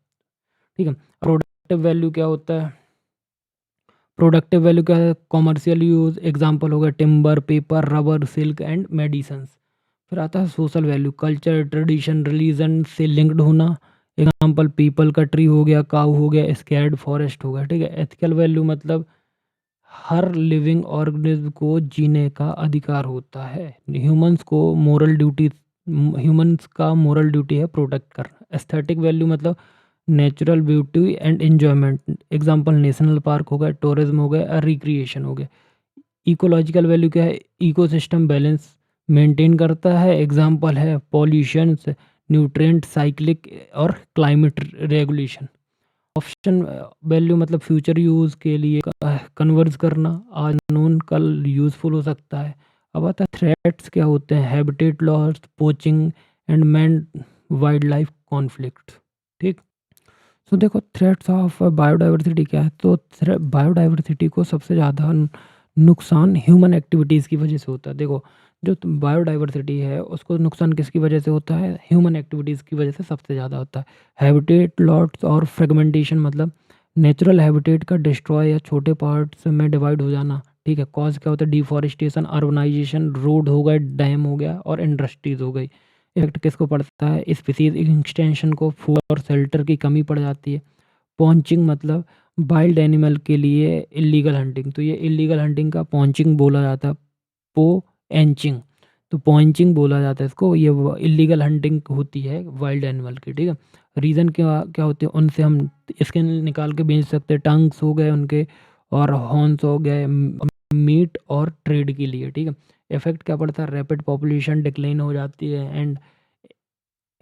ठीक है। प्रोडक्टिव वैल्यू क्या होता है, प्रोडक्टिव वैल्यू क्या है, कॉमर्शियल यूज़, एग्जांपल हो गया timber, paper, rubber, silk and medicine. फिर आता है social value, culture, tradition, religion से लिंक्ड होना। एग्जांपल पीपल का ट्री हो गया, काऊ हो गया, स्कैर्ड फॉरेस्ट हो गया, ठीक है। एथिकल वैल्यू मतलब हर लिविंग ऑर्गेनिज्म को जीने का अधिकार होता है। ह्यूमंस का मोरल ड्यूटी है प्रोटेक्ट करना। एस्थेटिक वैल्यू मतलब natural beauty and enjoyment. Example national park हो गया, टूरिज्म हो गया, रिक्रिएशन हो गया। इकोलॉजिकल वैल्यू क्या है, इकोसिस्टम बैलेंस मेंटेन करता है। एग्जांपल है पॉल्यूशन, न्यूट्रिएंट साइक्लिक और क्लाइमेट रेगुलेशन। ऑप्शन वैल्यू मतलब फ्यूचर यूज़ के लिए कन्वर्ज करना, आज नोन कल यूज़फुल हो सकता है। अब आता है थ्रेट्स क्या होते हैं, habitat loss, poaching and man wild life conflict, ठीक। देखो थ्रेट्स ऑफ बायोडाइवर्सिटी क्या है, तो बायोडाइवर्सिटी को सबसे ज़्यादा नुकसान ह्यूमन एक्टिविटीज़ की वजह से होता है। देखो जो बायोडाइवर्सिटी है उसको नुकसान किसकी वजह से होता है? ह्यूमन एक्टिविटीज़ की वजह से सबसे ज़्यादा होता है। हैबिटेट लॉस और फ्रेगमेंटेशन मतलब नेचुरल हैबिटेट का डिस्ट्रॉय या छोटे पार्ट्स में डिवाइड हो जाना, ठीक है? कॉज़ क्या होता है? डिफॉरेस्टेशन, अर्बनाइजेशन, रोड हो गए, डैम हो गया और इंडस्ट्रीज़ हो गई। इफ़ेक्ट किसको पड़ता है? स्पीशीज़ एक्सटेंशन को, फूड और शेल्टर की कमी पड़ जाती है। पॉन्चिंग मतलब वाइल्ड एनिमल के लिए इल्लीगल हंटिंग, तो ये इल्लीगल हंटिंग का पॉन्चिंग बोला जाता है। पोएंचिंग, तो पॉइंचिंग बोला जाता है इसको। ये इलीगल हंटिंग होती है वाइल्ड एनिमल की, ठीक है। रीज़न क्या क्या होते हैं? उनसे हम स्किन निकाल के बेच सकते हैं, टंग्स हो गए उनके और हॉर्न्स हो गए, मीट और ट्रेड के लिए, ठीक है। इफेक्ट क्या पड़ता है? रैपिड पॉपुलेशन डिक्लाइन हो जाती है एंड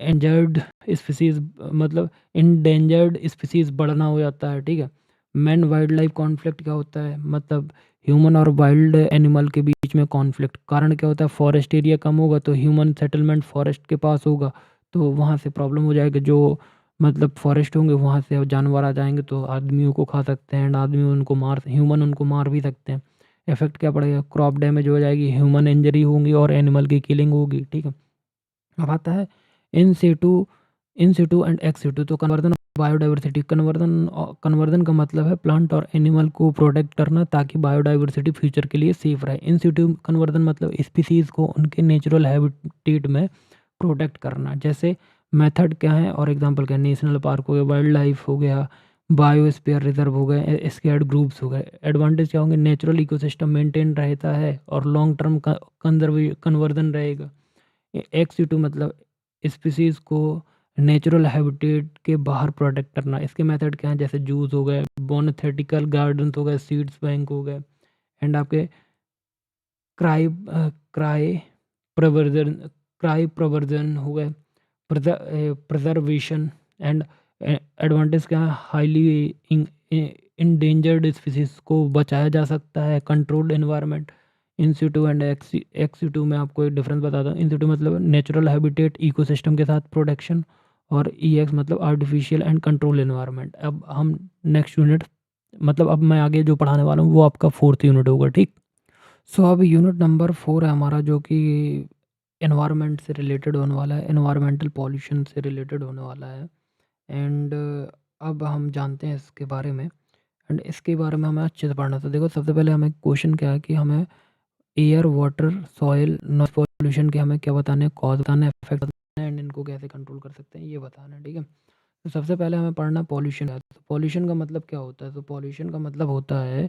एंजर्ड स्पीसीज़ मतलब इंडेंजर्ड स्पीसीज़ बढ़ना हो जाता है, ठीक है। मैन वाइल्ड लाइफ कॉन्फ्लिक्ट क्या होता है? मतलब ह्यूमन और वाइल्ड एनिमल के बीच में कॉन्फ्लिक्ट, कारण क्या होता है? फॉरेस्ट एरिया कम होगा तो ह्यूमन सेटलमेंट फॉरेस्ट के पास होगा, तो वहाँ से प्रॉब्लम हो जाएगी। जो मतलब फॉरेस्ट होंगे वहाँ से जानवर आ जाएंगे तो आदमियों को खा सकते हैं एंड आदमी उनको मार, ह्यूमन उनको मार भी सकते हैं। इफेक्ट क्या पड़ेगा? क्रॉप डैमेज हो जाएगी, ह्यूमन इंजरी होंगी और एनिमल की किलिंग होगी, ठीक है। अब आता है इन सिटू, इन सिटू एंड एक्स सिटू, तो कन्वर्जन बायोडाइवर्सिटी। कन्वर्जन का मतलब है प्लांट और एनिमल को प्रोटेक्ट करना ताकि बायोडाइवर्सिटी फ्यूचर के लिए सेफ रहे। इन सिटू कन्वर्जन मतलब स्पीसीज को उनके नेचुरल हैबिटेट में प्रोटेक्ट करना। जैसे मेथड क्या है और एग्जांपल क्या है? नेशनल पार्क हो गया, वाइल्ड लाइफ हो गया, बायोस्फीयर रिजर्व हो गए, स्केर्ड ग्रुप्स हो गए। एडवांटेज क्या होंगे? नेचुरल इकोसिस्टम मेंटेन रहता है और लॉन्ग टर्म कन्वर्जन रहेगा। एक्स टू मतलब स्पीसीज को नेचुरल हैबिटेट के बाहर प्रोटेक्ट करना। इसके मेथड क्या हैं? जैसे जूस हो गए, बोनेथेटिकल गार्डन्स हो गए, सीड्स बैंक हो गए एंड आपके क्राई क्राई प्रवर्जन, क्राई प्रवर्जन हो गए, प्रिजर्वेशन एंड एडवांटेज क्या है? हाईली इंडेंजर्ड स्पीसीज को बचाया जा सकता है, controlled environment. In Situ and ex situ में आपको एक डिफरेंस बताता हूँ। इन सिटू मतलब नेचुरल हैबिटेट इकोसिस्टम के साथ प्रोटेक्शन और ई एक्स मतलब आर्टिफिशियल एंड कंट्रोल एनवायरनमेंट। अब हम नेक्स्ट यूनिट मतलब अब मैं आगे जो पढ़ाने वाला हूँ वो आपका फोर्थ यूनिट होगा, ठीक। सो अब यूनिट नंबर 4 है हमारा, जो कि एनवायरनमेंट से रिलेटेड होने वाला है, एनवायरमेंटल पॉल्यूशन से रिलेटेड होने वाला है। एंड अब हम जानते हैं इसके बारे में एंड इसके बारे में हमें अच्छे से पढ़ना। तो देखो सबसे पहले हमें क्वेश्चन क्या है कि हमें air, water, soil, noise pollution के हमें क्या बताना है? कॉज बताना है, इफेक्ट बताना है एंड इनको कैसे कंट्रोल कर सकते हैं ये बताना है, ठीक है। तो सबसे पहले हमें पढ़ना पॉल्यूशन है। तो पॉल्यूशन का मतलब क्या होता है? तो पॉल्यूशन का मतलब होता है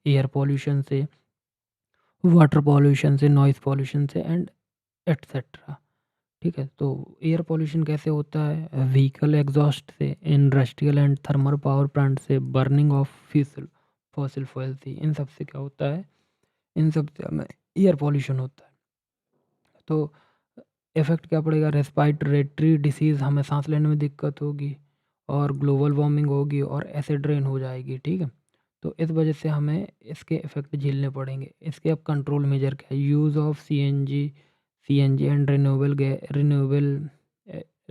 एयर पॉल्यूशन से, वाटर पॉल्यूशन से, नॉइज़ पॉल्यूशन से एंड एटसेट्रा, ठीक है। तो एयर पॉल्यूशन कैसे होता है? व्हीकल एग्जॉस्ट से, industrial and thermal power plant से, burning of fossil fossil fuel से, इन सब से क्या होता है? इन सब से हमें एयर पॉल्यूशन होता है। तो इफ़ेक्ट क्या पड़ेगा? रेस्पिरेटरी डिसीज़, हमें सांस लेने में दिक्कत होगी और ग्लोबल वार्मिंग होगी और एसिड रेन हो जाएगी, ठीक है। तो इस वजह से हमें इसके इफ़ेक्ट झेलने पड़ेंगे। इसके अब कंट्रोल मेजर क्या है? Use of CNG and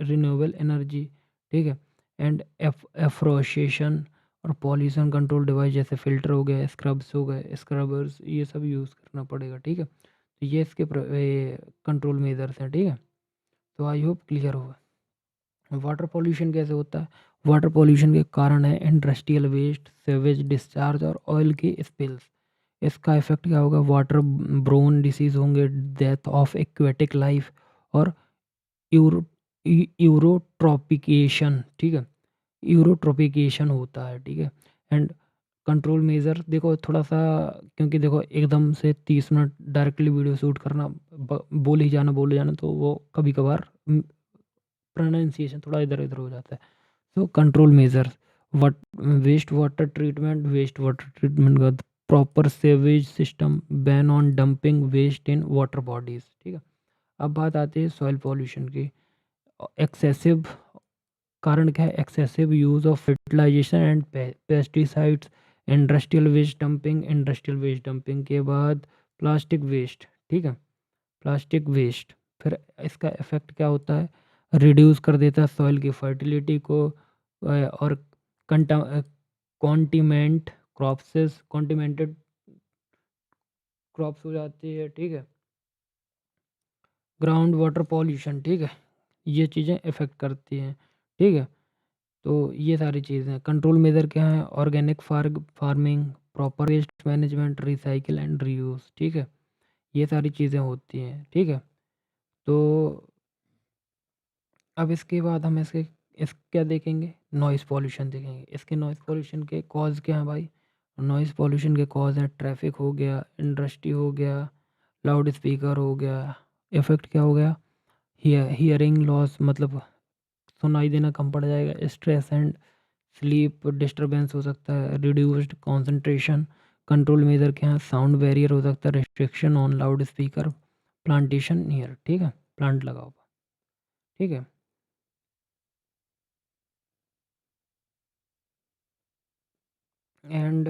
renewable energy, ठीक है। एंड एफ्रोशिएशन और पॉल्यूशन कंट्रोल डिवाइस जैसे फ़िल्टर हो गए, स्क्रब्स हो गए, स्क्रबर्स, ये सब यूज़ करना पड़ेगा, ठीक है। तो ये इसके कंट्रोल मेजर्स हैं, ठीक है। तो आई होप क्लियर होगा। वाटर पॉल्यूशन कैसे होता है? वाटर पॉल्यूशन के कारण है इंडस्ट्रियल वेस्ट, सेवेज डिस्चार्ज और ऑयल की स्पिल्स। इसका इफेक्ट क्या होगा? वाटर ब्रोन डिसीज होंगे, डेथ ऑफ एक्वेटिक लाइफ और यूरो यूरोट्रॉपिकेशन, ठीक है। यूरोट्रॉपिकेशन होता है, ठीक है। एंड कंट्रोल मेजर देखो थोड़ा सा, क्योंकि देखो एकदम से 30 मिनट डायरेक्टली वीडियो शूट करना, बोले जाना तो वो कभी कभार प्रोनाउंसिएशन थोड़ा इधर-उधर हो जाता है। So control measures, what waste water treatment का proper sewage system, ban on dumping waste in water bodies, ठीक है। अब बात आती है सॉइल पॉल्यूशन की। एक्सेसिव कारण क्या है? Excessive use of fertilisation and pesticides, industrial waste dumping के बाद प्लास्टिक वेस्ट, ठीक है। प्लास्टिक वेस्ट फिर इसका इफ़ेक्ट क्या होता है? रिड्यूस कर देता है सॉइल की फर्टिलिटी को और कंटा कॉन्टिमेंट क्रॉप्सेस कॉन्टिमेंटेड क्रॉप्स हो जाती है, ठीक है। ग्राउंड वाटर पॉल्यूशन, ठीक है। ये चीज़ें इफ़ेक्ट करती हैं, ठीक है। तो ये सारी चीज़ें कंट्रोल मेजर क्या है, organic farming, proper waste management, recycle and reuse, ठीक है। ये सारी चीज़ें होती हैं, ठीक है। तो अब इसके बाद हम इस क्या देखेंगे, नॉइज़ पॉल्यूशन देखेंगे। इसके नॉइज़ पॉल्यूशन के कॉज़ क्या हैं भाई? नॉइज़ पॉल्यूशन के कॉज़ हैं ट्रैफ़िक हो गया, इंडस्ट्री हो गया, लाउड स्पीकर हो गया। इफ़ेक्ट क्या हो गया? हियरिंग लॉस, मतलब सुनाई देना कम पड़ जाएगा। स्ट्रेस एंड स्लीप डिस्टर्बेंस हो सकता है। Reduced concentration. कंट्रोल मेजर क्या है? साउंड बैरियर हो सकता है, restriction on loudspeaker, plantation near, ठीक है। प्लांट लगाओ, ठीक है। And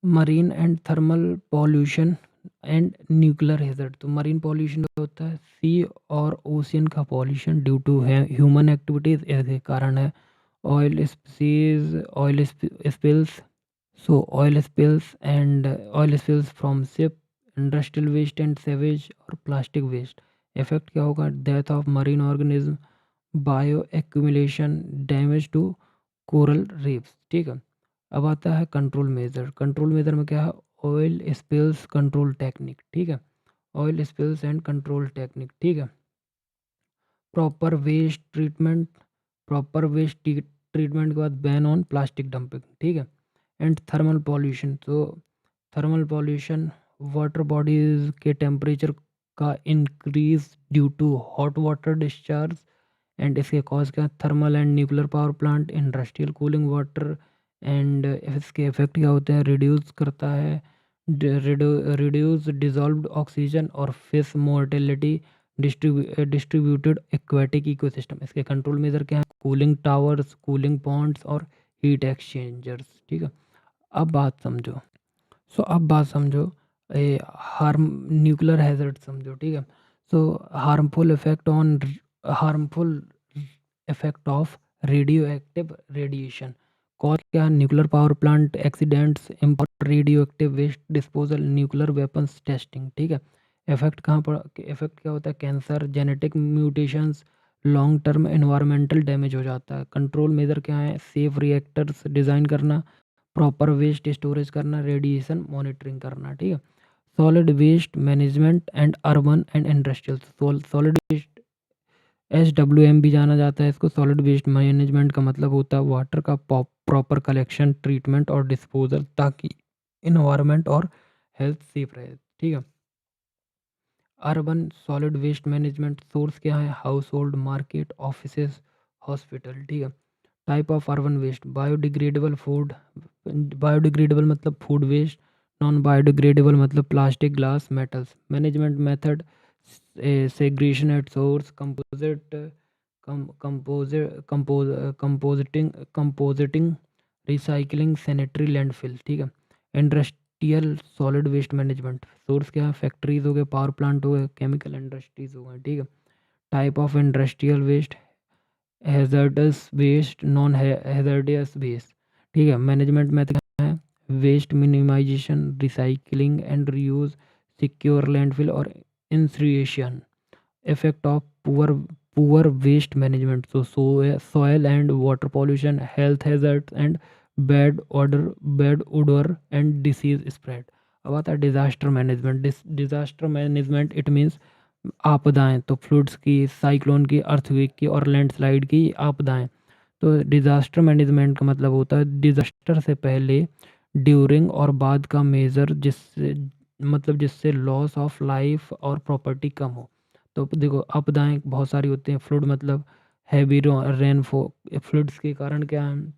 marine and thermal pollution and nuclear hazard. तो मरीन पॉल्यूशन होता है सी और ओशियन का pollution due to human activities, इसके कारण है oil species, oil spills, so oil spills from ship, industrial waste and sewage और प्लास्टिक वेस्ट। इफेक्ट क्या होगा? Death of marine organism, bioaccumulation, damage to coral reefs, ठीक है। अब आता है कंट्रोल मेजर। कंट्रोल मेजर में क्या है? ऑयल स्पिल्स कंट्रोल टेक्निक, ठीक है। Oil spills and control technique, ठीक है। Proper waste treatment, proper waste treatment के बाद बैन ऑन प्लास्टिक डंपिंग, ठीक है। And thermal pollution. तो थर्मल पॉल्यूशन, वाटर बॉडीज के टेम्परेचर का increase due to hot water discharge. And इसके कॉज क्या? Thermal and nuclear power plant, industrial cooling water. And इसके इफेक्ट क्या होते हैं? रिड्यूस करता है, रिड्यूस डिजॉल्व्ड ऑक्सीजन और fish mortality, distributed aquatic ecosystem. इसके कंट्रोल मेजर क्या है? कूलिंग टावर्स, कूलिंग पॉन्ड्स और हीट एक्सचेंजर्स, ठीक है। अब बात समझो। अब बात समझो, ए हार्म न्यूक्लियर हैज़र्ड समझो, ठीक है। So harmful effect of radioactive radiation. Cause क्या? Nuclear power plant accidents, import radioactive waste disposal, nuclear weapons testing, ठीक है। इफेक्ट कहाँ पर? इफेक्ट क्या होता है? Cancer, genetic mutations, long term environmental damage हो जाता है। कंट्रोल मेजर क्या है? सेफ रिएक्टर्स डिज़ाइन करना, प्रॉपर वेस्ट स्टोरेज करना, रेडिएशन मॉनिटरिंग करना, ठीक है। Solid waste management and urban and industrial. Solid waste SWM भी जाना जाता है इसको। सॉलिड वेस्ट मैनेजमेंट का मतलब होता है वाटर का प्रॉपर कलेक्शन, ट्रीटमेंट और डिस्पोजल, ताकि इन्वायरमेंट और हेल्थ सेफ रहे, ठीक है। Urban solid waste management source क्या है? Household, market, offices, hospital, ठीक है। Type of urban waste, biodegradable food, biodegradable मतलब फूड वेस्ट, नॉन बायोडिग्रेडेबल मतलब plastic, glass, metals. Management method, segregation at source, composting, recycling, sanitary landfill, ठीक है। Industrial solid waste management source क्या है? Factories हो गए, पावर प्लांट हो गए, केमिकल इंडस्ट्रीज हो गए, ठीक है। Type of industrial waste, hazardous waste, non hazardous waste, ठीक है। मैनेजमेंट मेथड क्या है? Waste minimisation, recycling and reuse, secure landfill और incineration. Effect of poor waste management, तो soil and water pollution, health hazard and bad odour and disease spread. अब आता है disaster management. Disaster management it means आपदाएं, तो floods की, cyclone की, earthquake की और लैंडस्लाइड की आपदाएं। तो डिजास्टर मैनेजमेंट का मतलब होता है डिजास्टर से पहले, ड्यूरिंग और बाद का मेजर, जिससे मतलब जिससे लॉस ऑफ लाइफ और प्रॉपर्टी कम हो। तो देखो आपदाएं बहुत सारी होती हैं। फ्लड मतलब हैवी रेनफॉल। फ्लड्स के कारण क्या है?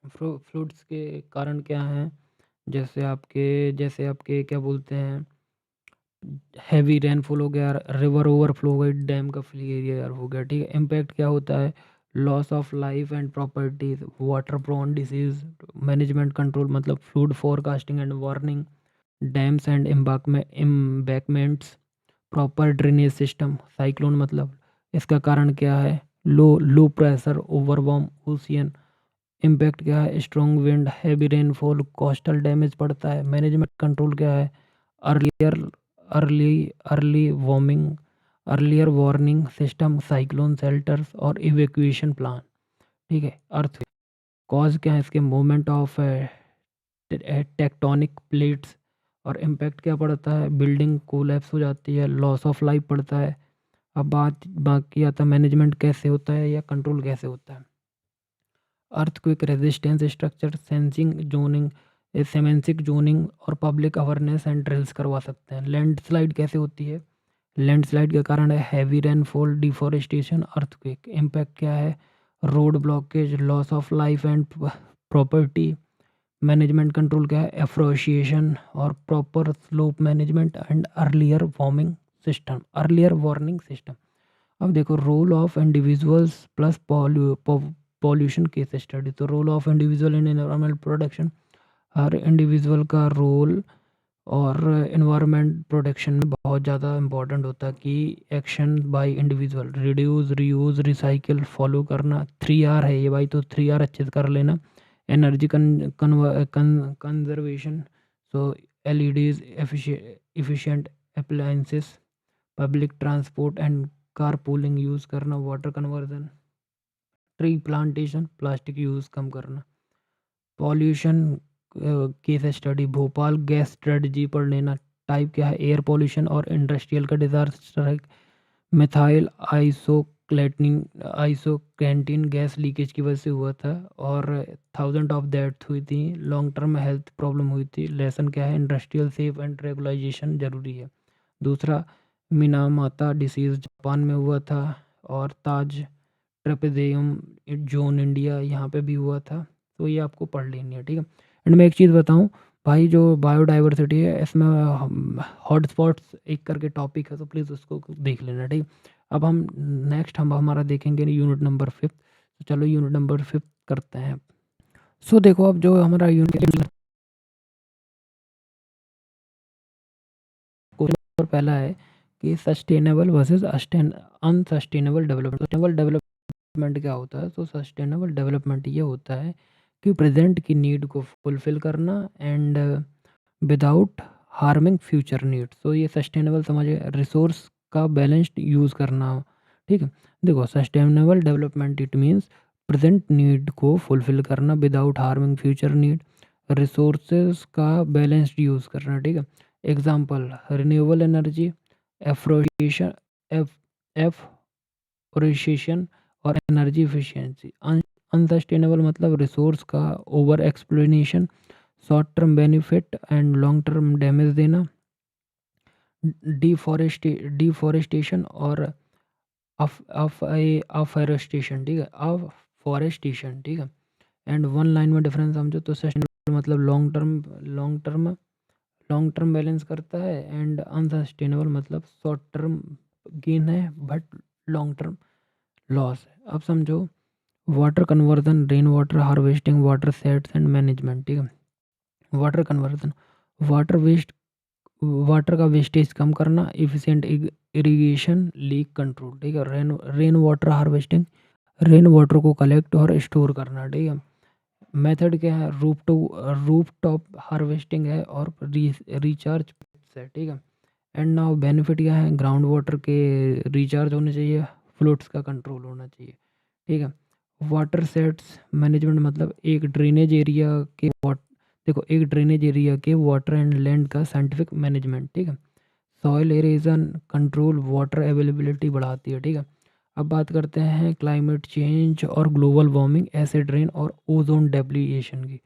फ्लड्स के कारण क्या है? जैसे आपके क्या बोलते हैं, हैवी रेनफॉल हो गया, रिवर ओवरफ्लो हो गई, डैम का फेलियर हो गया, ठीक है। इम्पैक्ट क्या होता है? Loss of life and properties, water prone disease. Management control मतलब flood forecasting and warning, dams and embankments, proper drainage system. Cyclone मतलब इसका कारण क्या है? Low pressure overwarm ocean, impact क्या है, strong wind, heavy rainfall, coastal damage पड़ता है। मैनेजमेंट कंट्रोल क्या है, earlier early early warming earlier warning system, cyclone shelters और इवैक्यूएशन प्लान। ठीक है। अर्थ कॉज क्या है इसके, मूवमेंट ऑफ टेक्टोनिक प्लेट्स। और इम्पैक्ट क्या पड़ता है, बिल्डिंग कोलैप्स हो जाती है, लॉस ऑफ लाइफ पड़ता है। अब बात बाकी आता है मैनेजमेंट कैसे होता है या कंट्रोल कैसे होता है। Earthquake resistance structure, sensing zoning, seismic zoning और पब्लिक अवेयरनेस एंड ड्रिल्स करवा सकते हैं। लैंडस्लाइड कैसे होती है, लैंडस्लाइड का कारण है heavy rainfall, deforestation, earthquake. Impact क्या है, road blockage, loss of life and property. Management control क्या है, एफ्रोशिएशन और proper slope management and earlier warning system. अब देखो role of individuals plus pollution case study. तो role of individual in environmental protection, हर individual का role और environment protection में बहुत ज़्यादा इंपॉर्टेंट होता है कि action by individual, reduce, reuse, recycle follow करना। 3R है ये भाई, तो 3R अच्छे से कर लेना। Energy conservation, so LEDs, efficient appliances, public transport and car pooling use करना, water conversion, tree plantation, plastic use कम करना। Pollution case study, Bhopal gas strategy पढ़ लेना। टाइप क्या है, एयर पॉल्यूशन और इंडस्ट्रियल का डिजास्टर है। मिथाइल आइसोक्रेंटिन गैस लीकेज की वजह से हुआ था और 1000 ऑफ डेथ हुई थी, लॉन्ग टर्म हेल्थ प्रॉब्लम हुई थी। लेसन क्या है, इंडस्ट्रियल सेफ एंड रेगुलाइजेशन जरूरी है। दूसरा, मिनामाता डिसीज जापान में हुआ था और ताज ट्रेपेजियम जोन इंडिया यहाँ पे भी हुआ था। तो ये आपको पढ़ लेनी है, ठीक है। एंड मैं एक चीज़ बताऊँ भाई, जो बायोडाइवर्सिटी है इसमें हॉटस्पॉट्स एक करके टॉपिक है, तो प्लीज़ उसको देख लेना, ठीक है। अब हम नेक्स्ट हम हमारा देखेंगे यूनिट नंबर 5। तो चलो यूनिट नंबर 5 करते हैं। सो देखो अब जो हमारा यूनिट क्वेश्चन पहला है कि sustainable versus unsustainable development. Sustainable development क्या होता है, तो सस्टेनेबल डेवलपमेंट ये होता है कि प्रेजेंट की नीड को फुलफिल करना and without harming future needs. तो ये सस्टेनेबल समझिए, रिसोर्स का बैलेंस्ड यूज़ करना, ठीक है। देखो sustainable development it means present need को फुलफिल करना without harming future need, resources का बैलेंस्ड यूज़ करना, ठीक है। Example, renewable energy, afforestation, afforestation और एनर्जी एफिशिएंसी। अनसस्टेनेबल मतलब रिसोर्स का over exploitation, short term benefit and long term damage देना, डिफॉरेस्टेशन और अफॉरेस्टेशन, ठीक है, अफॉरेस्टेशन, ठीक है। एंड वन लाइन में डिफरेंस समझो तो सस्टेनेबल मतलब लॉन्ग टर्म बैलेंस करता है एंड अनसस्टेनेबल मतलब शॉर्ट टर्म गेन है बट लॉन्ग टर्म लॉस है। अब समझो water conversion, rain water harvesting, water sets and management, ठीक है। Water conversion, water waste water का वेस्टेज कम करना, इफिशिएंट इरिगेशन, लीक कंट्रोल, ठीक है। Rain water harvesting, rain water को कलेक्ट और स्टोर करना, ठीक है। मेथड क्या है, रूफ टॉप हार्वेस्टिंग है और रिचार्ज है, ठीक है। एंड नाउ बेनिफिट क्या है, ग्राउंड वाटर के रिचार्ज होने चाहिए, फ्लोट्स का कंट्रोल होना चाहिए, ठीक है। वाटर सेट्स मैनेजमेंट मतलब एक ड्रेनेज एरिया के देखो एक ड्रेनेज एरिया के वाटर एंड लैंड का साइंटिफिक मैनेजमेंट, ठीक है। सॉइल एरेजन कंट्रोल वाटर अवेलेबिलिटी बढ़ाती है, ठीक है। अब बात करते हैं क्लाइमेट चेंज और ग्लोबल वार्मिंग, एसिड रेन और ओजोन डेप्लीशन की।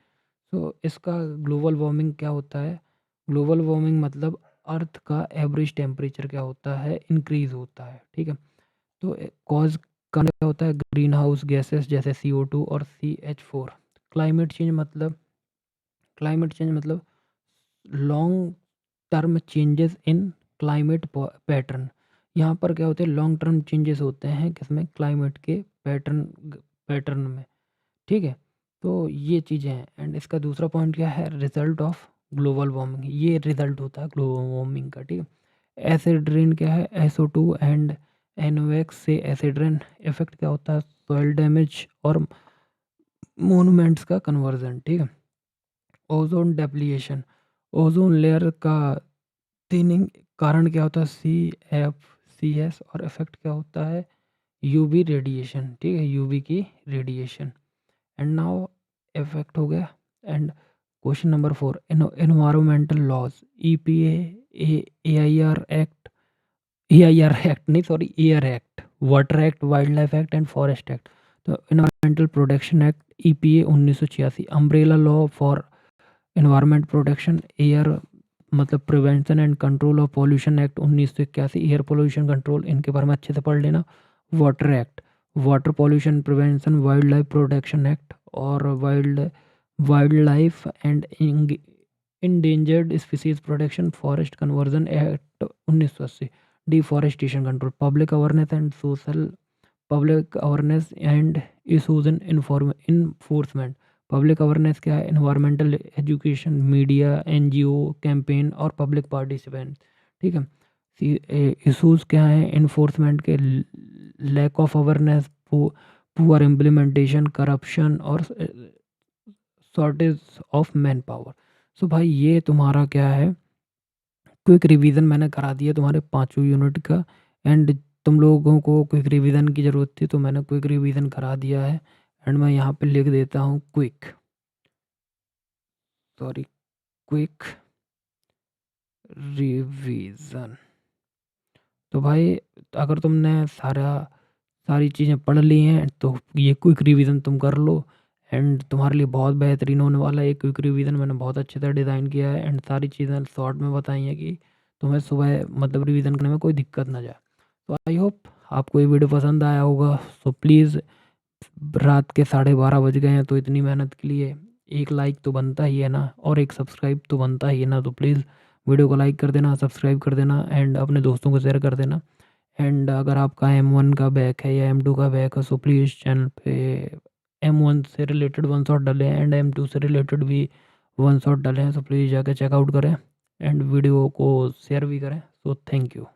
तो इसका ग्लोबल वार्मिंग क्या होता है, ग्लोबल वार्मिंग मतलब अर्थ का एवरेज टेम्परेचर क्या होता है, इंक्रीज होता है, ठीक है। तो कॉज का क्या होता है, ग्रीन हाउस गैसेस जैसे CO2 और CH4। क्लाइमेट चेंज मतलब long term changes in climate pattern. यहाँ पर क्या होते हैं, लॉन्ग टर्म चेंजेस होते हैं किसमें, क्लाइमेट के पैटर्न में, ठीक है। तो ये चीज़ें हैं एंड इसका दूसरा पॉइंट क्या है, रिजल्ट ऑफ ग्लोबल वार्मिंग, ये रिजल्ट होता है ग्लोबल वार्मिंग का, ठीक है। एसिड रेन क्या है, SO2 एंड NOx से एसिड रेन इफेक्ट क्या होता है, सॉइल डैमेज और मोनूमेंट्स का कन्वर्जन, ठीक है। ओजोन डेप्लीशन, ओजोन लेयर का थिनिंग, कारण क्या होता है सी एफ सी एस, और इफेक्ट क्या होता है यूवी रेडिएशन, ठीक है, यूवी की रेडिएशन। एंड नाउ इफेक्ट हो गया। And question number 4, environmental laws, EPA, A I R act, A I R act नहीं sorry air act, water act, wildlife act and forest act. तो environmental protection act EPA 1986, umbrella law for environment protection, air मतलब prevention and control of pollution act 1981, air pollution control, इनके बारे में अच्छे से पढ़ लेना। Water act, water pollution prevention, wildlife protection act, और wildlife and endangered species protection, forest conversion act 1980, deforestation control, public awareness and issues in enforcement. Public awareness क्या है, environmental education, media, NGO campaign और public participant, ठीक है। Issues क्या है enforcement के, lack of awareness, poor implementation, corruption और shortage of manpower. So भाई ये तुम्हारा क्या है, क्विक रिवीजन मैंने करा दिया तुम्हारे पाँचों यूनिट का। एंड तुम लोगों को क्विक रिवीजन की ज़रूरत थी तो मैंने क्विक रिवीजन करा दिया है। एंड मैं यहाँ पे लिख देता हूँ क्विक रिवीजन। तो भाई अगर तुमने सारी चीज़ें पढ़ ली हैं तो ये क्विक रिवीजन तुम कर लो। एंड तुम्हारे लिए बहुत बेहतरीन होने वाला है। ये क्विक रिवीजन मैंने बहुत अच्छे से डिज़ाइन किया है एंड सारी चीज़ें शॉर्ट में बताई हैं कि तुम्हें सुबह मतलब रिवीजन करने में कोई दिक्कत ना जाए। तो आई होप आपको ये वीडियो पसंद आया होगा। सो प्लीज़, रात के 12:30 बज गए हैं तो इतनी मेहनत के लिए एक लाइक तो बनता ही है ना, और एक सब्सक्राइब तो बनता ही है ना। तो प्लीज़ वीडियो को लाइक कर देना, सब्सक्राइब कर देना एंड अपने दोस्तों को शेयर कर देना। एंड अगर आपका M1 का बैक है या M2 का बैक है सो प्लीज़ चैनल पे M1 से रिलेटेड वन शॉट डालें एंड M2 से रिलेटेड भी वन शॉट डालें। सो प्लीज़ जाकर चेकआउट करें एंड वीडियो को शेयर भी करें। So thank you.